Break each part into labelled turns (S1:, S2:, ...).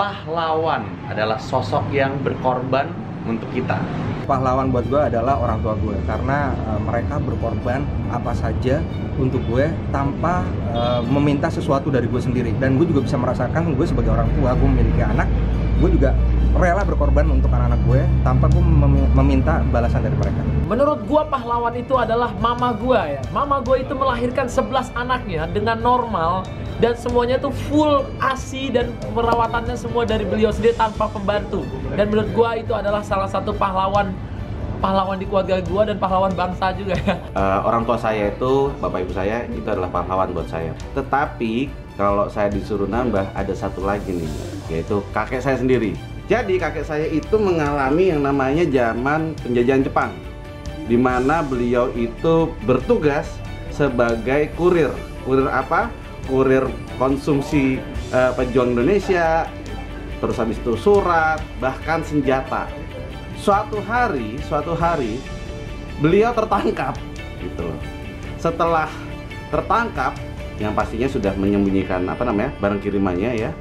S1: pahlawan adalah sosok yang berkorban untuk kita.
S2: Pahlawan buat gue adalah orang tua gue, karena mereka berkorban apa saja untuk gue tanpa meminta sesuatu dari gue sendiri. Dan gue juga bisa merasakan, gue sebagai orang tua, gue memiliki anak, gue juga rela berkorban untuk anak-anak gue tanpa gue meminta balasan dari mereka.
S3: Menurut gue pahlawan itu adalah mama gue ya. Mama gue itu melahirkan 11 anaknya dengan normal, dan semuanya tuh full ASI dan perawatannya semua dari beliau sendiri tanpa pembantu. Dan menurut gue itu adalah salah satu pahlawan di keluarga gue dan pahlawan bangsa juga ya.
S4: Orang tua saya itu, bapak ibu saya itu adalah pahlawan buat saya. Tetapi kalau saya disuruh nambah, ada satu lagi nih, yaitu kakek saya sendiri. Jadi kakek saya itu mengalami yang namanya zaman penjajahan Jepang, di mana beliau itu bertugas sebagai kurir. Kurir apa? Kurir konsumsi pejuang Indonesia, terus habis itu surat, bahkan senjata. Suatu hari beliau tertangkap gitu loh. Setelah tertangkap, yang pastinya sudah menyembunyikan barang kirimannya ya.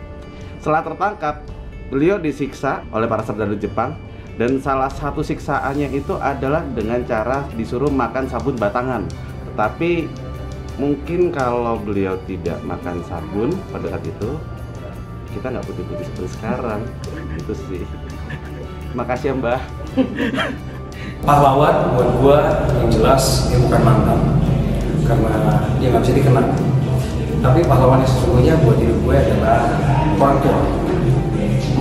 S4: Setelah tertangkap, beliau disiksa oleh para serdadu Jepang, dan salah satu siksaannya itu adalah dengan cara disuruh makan sabun batangan. Tetapi mungkin kalau beliau tidak makan sabun pada saat itu, kita nggak putih-putih seperti sekarang. Itu sih. Makasih ya Mbah.
S2: Pahlawan buat gue yang jelas dia bukan mantan, karena dia nggak bisa dikenal. Tapi pahlawan yang sesungguhnya buat hidup gue adalah orang tua,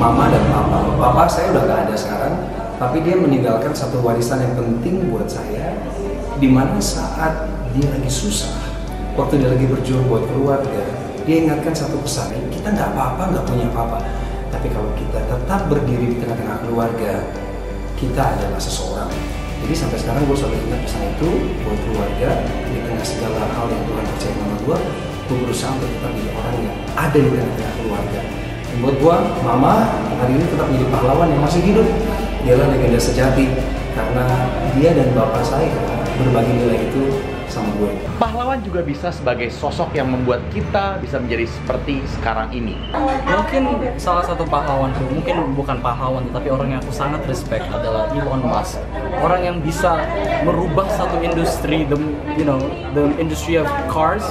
S2: mama dan papa. Papa saya udah nggak ada sekarang, tapi dia meninggalkan satu warisan yang penting buat saya, dimana saat dia lagi susah, waktu dia lagi berjuang buat keluarga, dia ingatkan satu pesan: kita nggak apa-apa, nggak punya apa-apa, tapi kalau kita tetap berdiri di tengah-tengah keluarga, kita adalah seseorang. Jadi sampai sekarang gue selalu ingat pesan itu buat keluarga. Di tengah segala hal yang Tuhan percaya sama gue berusaha untuk tetap menjadi orang yang ada di tengah-tengah keluarga. Dan buat gue, mama hari ini tetap menjadi pahlawan yang masih hidup. Dialah legenda sejati, karena dia dan bapak saya berbagi nilai itu sama gue.
S1: Pahlawan juga bisa sebagai sosok yang membuat kita bisa menjadi seperti sekarang ini.
S5: Mungkin salah satu pahlawanku, mungkin bukan pahlawan, tapi orang yang aku sangat respect adalah Elon Musk. Orang yang bisa merubah satu industri, the industry of cars,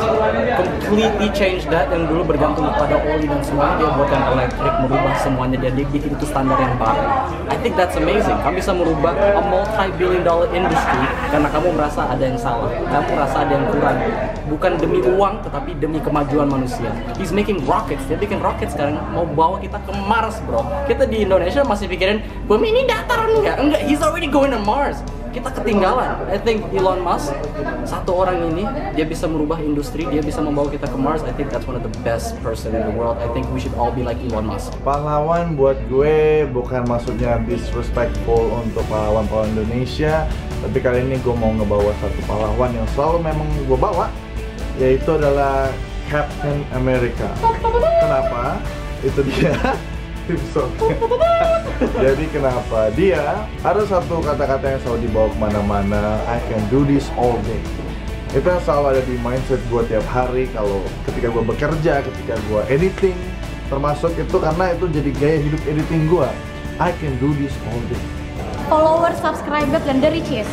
S5: completely change that. Yang dulu bergantung pada oli dan semuanya, dia buatkan elektrik, merubah semuanya, dia bikin itu standar yang baru. I think that's amazing. Kamu bisa merubah a multi-billion-dollar industry karena kamu merasa ada yang salah, kamu merasa ada yang kurang. Bukan demi uang, tetapi demi kemajuan manusia. He's making rockets, dia bikin roket sekarang mau bawa kita ke Mars, bro. Kita di Indonesia masih pikirin bumi ini datar enggak, he's already going to Mars. Kita ketinggalan. I think Elon Musk, satu orang ini, dia bisa merubah industri, dia bisa membawa kita ke Mars. I think that's one of the best person in the world. I think we should all be like Elon Musk.
S6: Pahlawan buat gue bukan maksudnya disrespectful untuk pahlawan-pahlawan Indonesia, tapi kali ini gue mau ngebawa satu pahlawan yang selalu memang gue bawa, yaitu adalah Captain America. Kenapa? Itu dia. Jadi kenapa? Dia ada satu kata-kata yang selalu dibawa kemana-mana, I can do this all day. Itu yang selalu ada di mindset gue tiap hari, kalau ketika gue bekerja, ketika gue editing, termasuk itu karena itu jadi gaya hidup editing gue. I can do this all day.
S7: Followers, subscribers, dan the riches.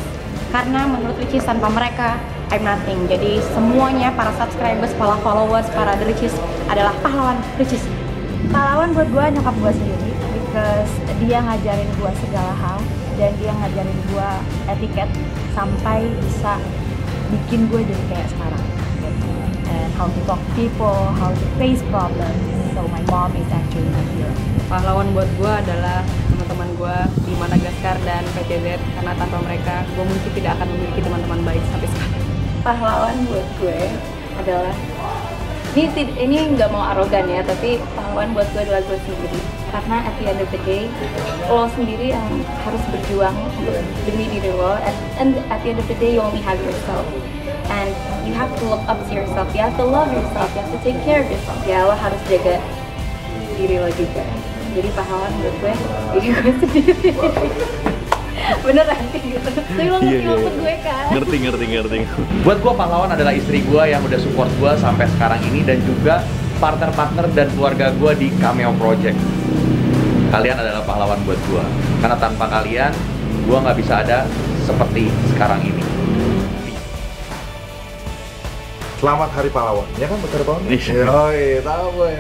S7: Karena menurut riches tanpa mereka, I'm nothing. Jadi semuanya, para subscribers, para followers, para the riches adalah pahlawan riches.
S8: Pahlawan buat gue nyokap gue sendiri, because dia ngajarin gue segala hal, dan dia ngajarin gue etiket sampai bisa bikin gue jadi kayak sekarang. And how to talk to people, how to face problems. So my mom is actually my hero.
S9: Pahlawan buat gue adalah teman-teman gue di Madagaskar dan PCZ, karena tanpa mereka gue mungkin tidak akan memiliki teman-teman baik sampai sekarang.
S10: Pahlawan buat gue adalah, ini nggak mau arogan ya, tapi pahlawan buat gue adalah gue sendiri. Karena at the end of the day, lo sendiri yang harus berjuang demi diri lo, and at the end of the day you only have yourself. And you have to look up to yourself, you have to love yourself, you have to take care of yourself. Ya lo harus jaga diri lo juga. Jadi pahlawan menurut gue, diri gue sendiri. Beneran kayak gitu. Tapi lo ngerti maksud gue kan?
S1: Ngerti. Buat gue pahlawan adalah istri gue yang udah support gue sampai sekarang ini, dan juga partner-partner dan keluarga gue di Cameo Project. Kalian adalah pahlawan buat gua. Karena tanpa kalian, gua nggak bisa ada seperti sekarang ini.
S6: Selamat Hari Pahlawan. Ya kan, Hari Pahlawan?
S1: Iya.
S6: Yoi, tahu gue.